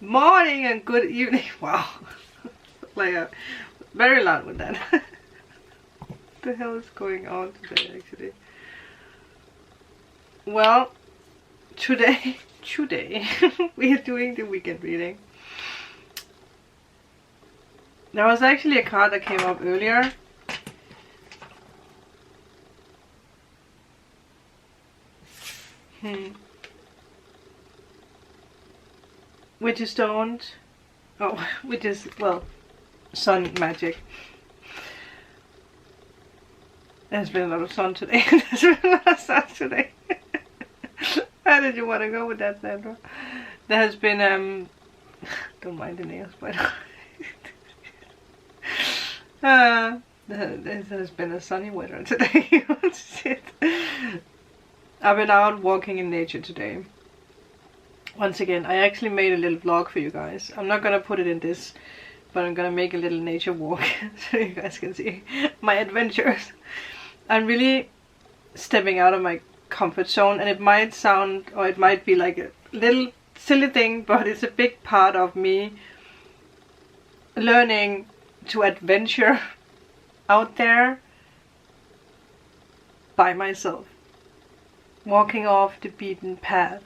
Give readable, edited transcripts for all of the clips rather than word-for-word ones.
morning and good evening. Wow. Like a very loud with that. What the hell is going on today actually? Well, today we are doing the weekend reading. There was actually a card that came up earlier. Which is which is, well, sun magic. There's been a lot of sun today. There's been a lot of sun today. How did you want to go with that, Sandra? There has been, don't mind the nails, but there has been a sunny weather today. Shit. I've been out walking in nature today. Once again, I actually made a little vlog for you guys. I'm not gonna put it in this, but I'm gonna make a little nature walk so you guys can see my adventures. I'm really stepping out of my comfort zone, and it might sound, or it might be like a little silly thing, but it's a big part of me learning to adventure out there by myself. Walking off the beaten path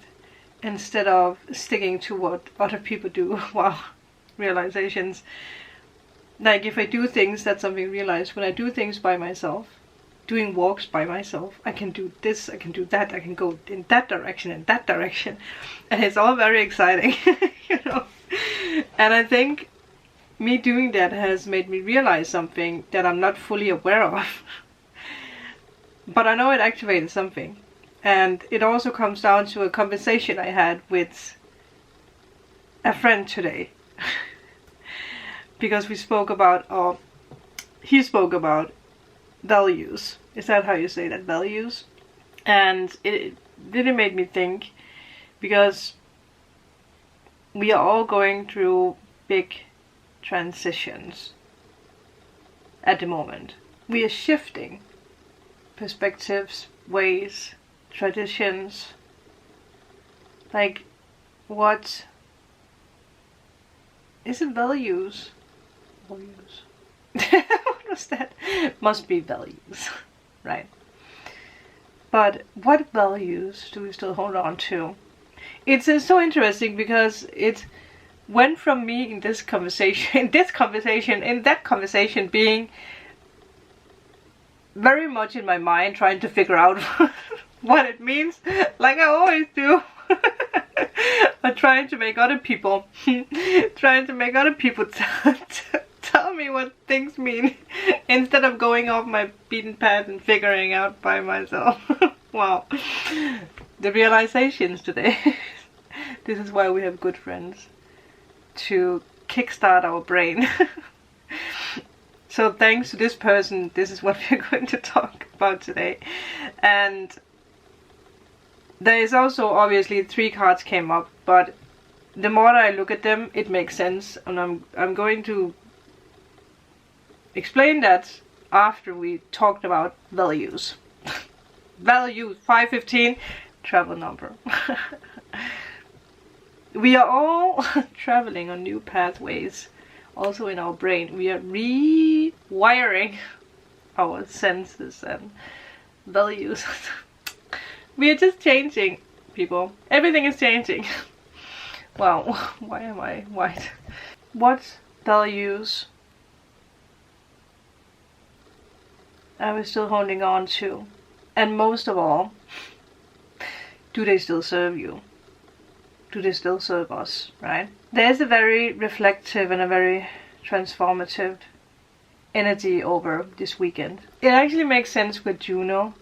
instead of sticking to what other people do. Wow, realizations. Like if I do things, that's something I realized. When I do things by myself, doing walks by myself, I can do this, I can do that, I can go in that direction and that direction. And it's all very exciting, you know. And I think me doing that has made me realize something that I'm not fully aware of. But I know it activated something. And it also comes down to a conversation I had with a friend today. Because we spoke about, or he spoke about values. Is that how you say that? Values? And it really made me think, because we are all going through big transitions at the moment. We are shifting perspectives, ways, traditions. Like, what is it? Values? What was that? Must be values, right? But what values do we still hold on to? It's so interesting because it went from me in that conversation being very much in my mind, trying to figure out what it means, like I always do. But trying to make other people tell me what things mean instead of going off my beaten path and figuring out by myself. Wow, the realizations today. This is why we have good friends, to kickstart our brain. So thanks to this person, this is what we're going to talk about today. And there is also, obviously, 3 cards came up, but the more I look at them, it makes sense, and I'm going to explain that after we talked about values. Values 515, travel number. We are all traveling on new pathways. Also in our brain, we are rewiring our senses and values. We are just changing, people. Everything is changing. Wow, why am I white? What values are we still holding on to? And most of all, do they still serve you? Do they still serve us, right? There's a very reflective and a very transformative energy over this weekend. It actually makes sense with Juno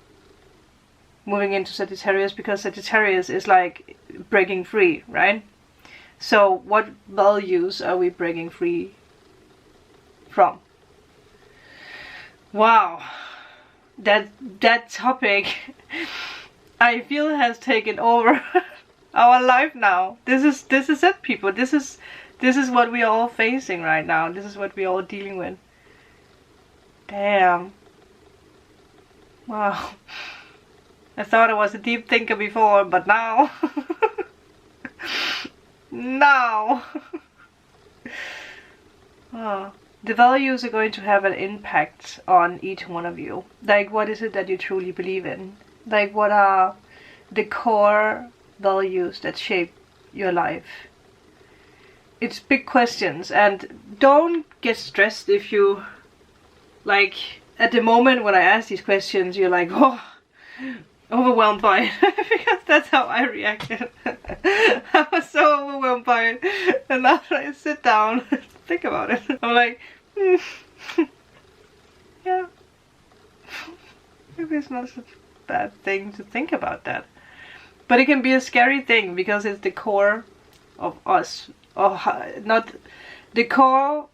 moving into Sagittarius, because Sagittarius is like breaking free, right? So what values are we breaking free from? Wow, that topic I feel has taken over our life now. This is it, people. This is what we are all facing right now. This is what we are all dealing with. Damn. Wow. I thought I was a deep thinker before, but now now. Oh. The values are going to have an impact on each one of you. Like, what is it that you truly believe in? Like, what are the core values that shape your life? It's big questions, and don't get stressed if you, like, at the moment when I ask these questions, you're like, oh, overwhelmed by it. Because that's how I reacted. I was so overwhelmed by it, and now I sit down and think about it, I'm like, yeah, maybe it's not such a bad thing to think about that. But it can be a scary thing because it's the core of us, or not the core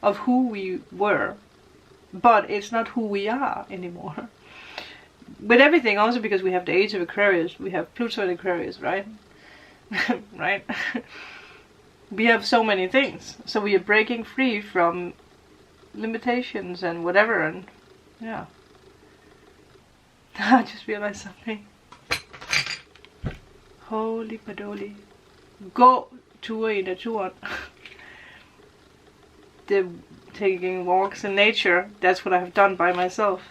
of who we were, but it's not who we are anymore. With everything, also because we have the age of Aquarius, we have Pluto in Aquarius, right? Right? We have so many things, so we are breaking free from limitations and whatever, and yeah. I just realized something. Holy padoli. Gå ture i naturen. Taking walks in nature, that's what I have done by myself.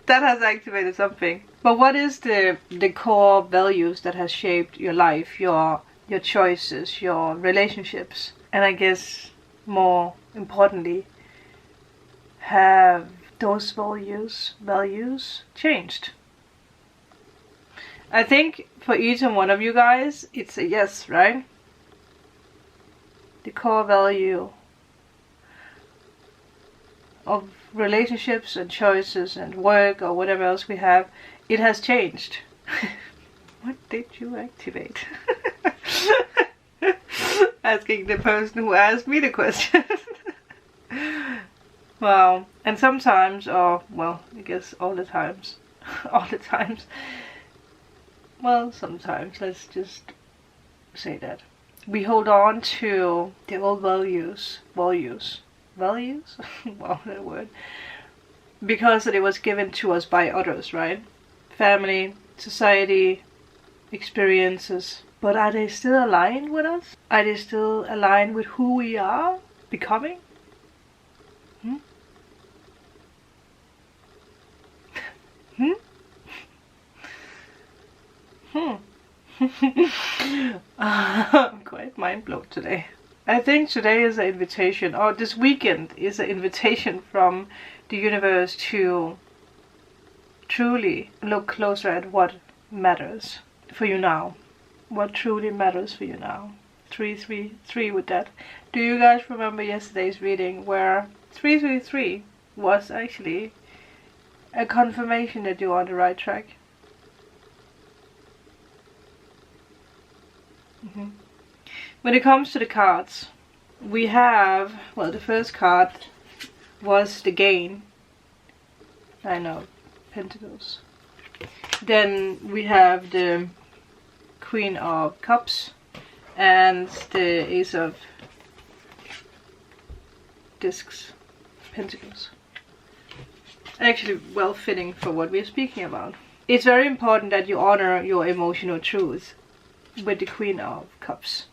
That has activated something. But what is the core values that has shaped your life, your choices, your relationships? And I guess more importantly, have those values changed? I think for each and one of you guys, it's a yes, right? The core value of relationships and choices and work or whatever else we have, it has changed. What did you activate? Asking the person who asked me the question. Wow. And sometimes, or well, I guess all the times, well, sometimes, let's just say that, we hold on to the old values, wow, that word, because it was given to us by others, right? Family, society, experiences. But are they still aligned with us? Are they still aligned with who we are becoming? I'm quite mind blown today. I think today is an invitation, or this weekend is an invitation from the universe to truly look closer at what matters for you now. What truly matters for you now. 333 with that. Do you guys remember yesterday's reading where 333 was actually a confirmation that you're on the right track? When it comes to the cards, we have, well, the first card was the gain. I know, Pentacles. Then we have the Queen of Cups and the Ace of Discs, Pentacles. Actually well fitting for what we're speaking about. It's very important that you honor your emotional truth with the Queen of Cups.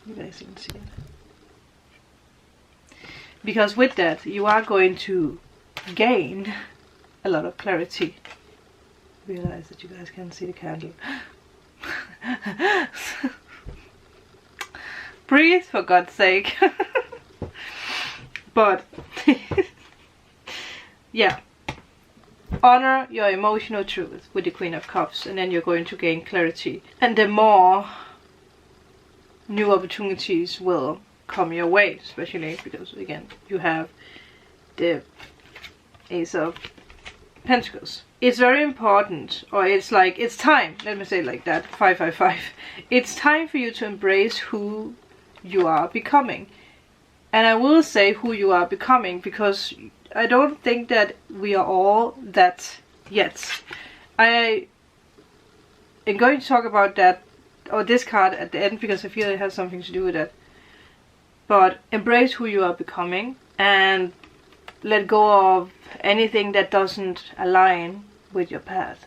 You guys can see it. Because with that, you are going to gain a lot of clarity. Realize that you guys can see the candle. Breathe, for God's sake. But yeah, honor your emotional truth with the Queen of Cups, and then you're going to gain clarity, and the more new opportunities will come your way, especially because again you have the Ace of Pentacles. It's very important, or it's like, it's time, let me say it like that, 555. It's time for you to embrace who you are becoming. And I will say who you are becoming because I don't think that we are all that yet. I am going to talk about that, or this card at the end, because I feel it has something to do with that. But embrace who you are becoming and let go of anything that doesn't align with your path.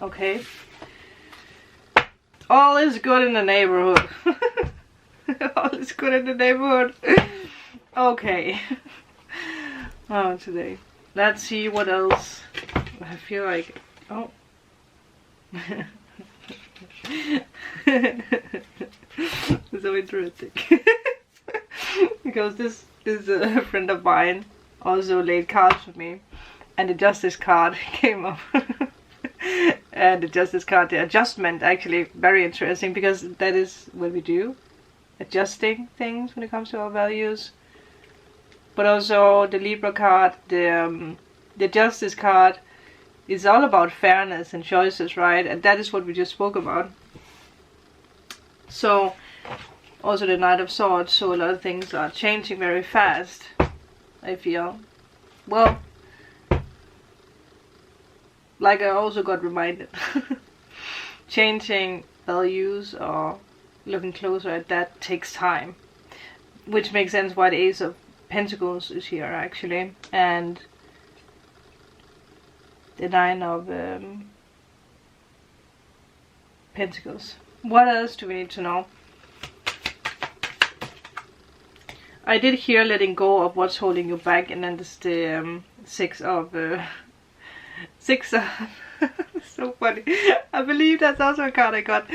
Okay? All is good in the neighborhood. All is good in the neighborhood. Okay. Oh, today. Let's see what else. I feel like... Oh. So interesting. Because this a friend of mine also laid cards for me, and the Justice card came up. And the Justice card, the adjustment, actually very interesting, because that is what we do, adjusting things when it comes to our values. But also the Libra card, the Justice card, is all about fairness and choices, right? And that is what we just spoke about. So also the Knight of Swords, so a lot of things are changing very fast, I feel. Well, like I also got reminded, changing values or looking closer at that takes time, which makes sense why the Ace of Pentacles is here actually, and the Nine of Pentacles. What else do we need to know? I did hear letting go of what's holding you back, and then there's the Six of so funny. I believe that's also a card I got.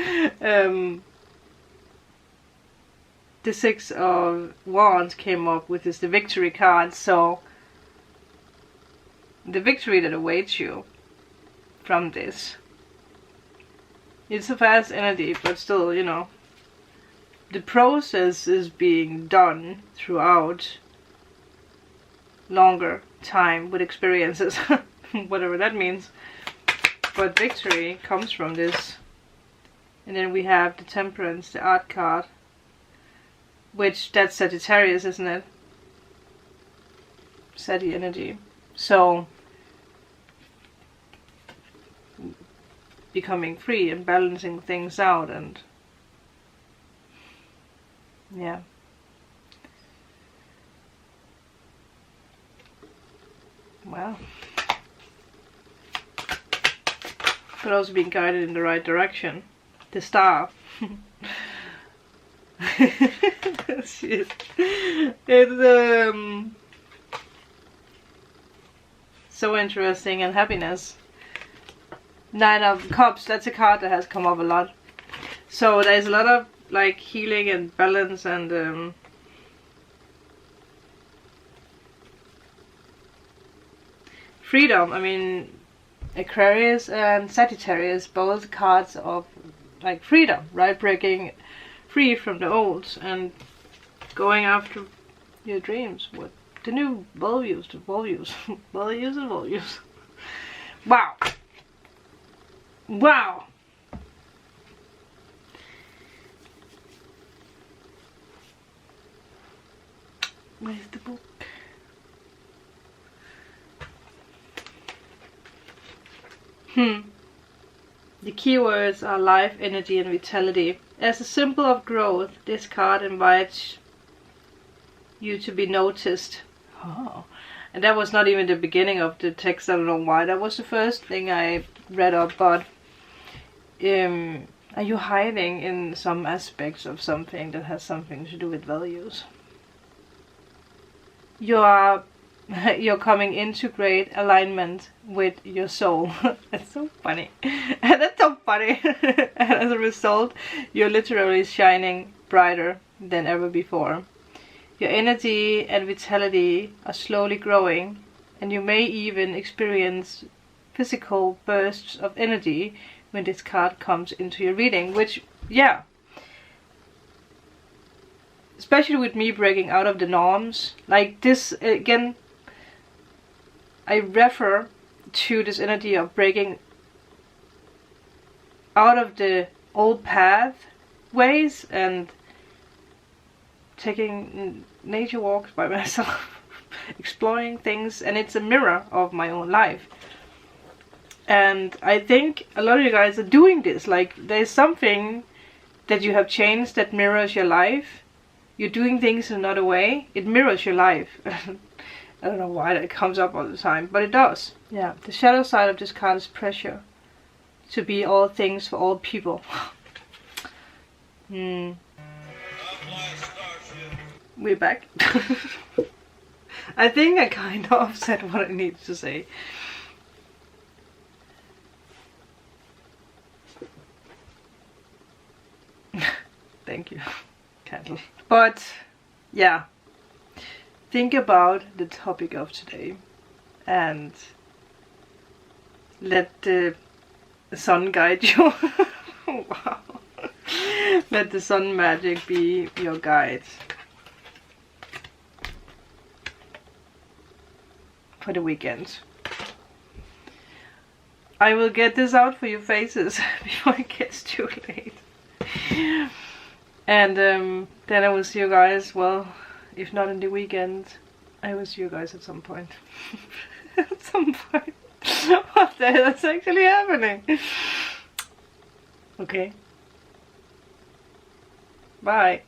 The Six of Wands came up with the Victory card, so the victory that awaits you from this. It's a fast energy, but still, you know, the process is being done throughout longer time with experiences, whatever that means. But victory comes from this. And then we have the Temperance, the Art card, which that's Sagittarius, isn't it? Sati energy. So becoming free and balancing things out, and yeah. Wow. But also being guided in the right direction. The Star. Shit. It's so interesting, and happiness. Nine of Cups, that's a card that has come up a lot. So there's a lot of like healing and balance and freedom. I mean, Aquarius and Sagittarius, both cards of like freedom, right? Breaking free from the old and going after your dreams with the new values, values and values. Wow. Wow. Where's the book? The keywords are life, energy, and vitality. As a symbol of growth, this card invites you to be noticed. Oh. And that was not even the beginning of the text. I don't know why. That was the first thing I read up, but are you hiding in some aspects of something that has something to do with values? You're coming into great alignment with your soul. That's so funny. That's so funny. And as a result, you're literally shining brighter than ever before. Your energy and vitality are slowly growing, and you may even experience physical bursts of energy when this card comes into your reading, which, yeah, especially with me breaking out of the norms, like this, again, I refer to this energy of breaking out of the old pathways and taking nature walks by myself, exploring things, and it's a mirror of my own life. And I think a lot of you guys are doing this. Like, there's something that you have changed that mirrors your life. You're doing things in another way. It mirrors your life. I don't know why that comes up all the time, but it does. Yeah, the shadow side of this card is pressure. To be all things for all people. We're back. I think I kind of said what I needed to say. Thank you, candle. But yeah, think about the topic of today and let the sun guide you. Wow. Let the sun magic be your guide for the weekend. I will get this out for your faces before it gets too late. And then I will see you guys, well, if not in the weekend, I will see you guys at some point. At some point. What the hell is actually happening? Okay. Bye.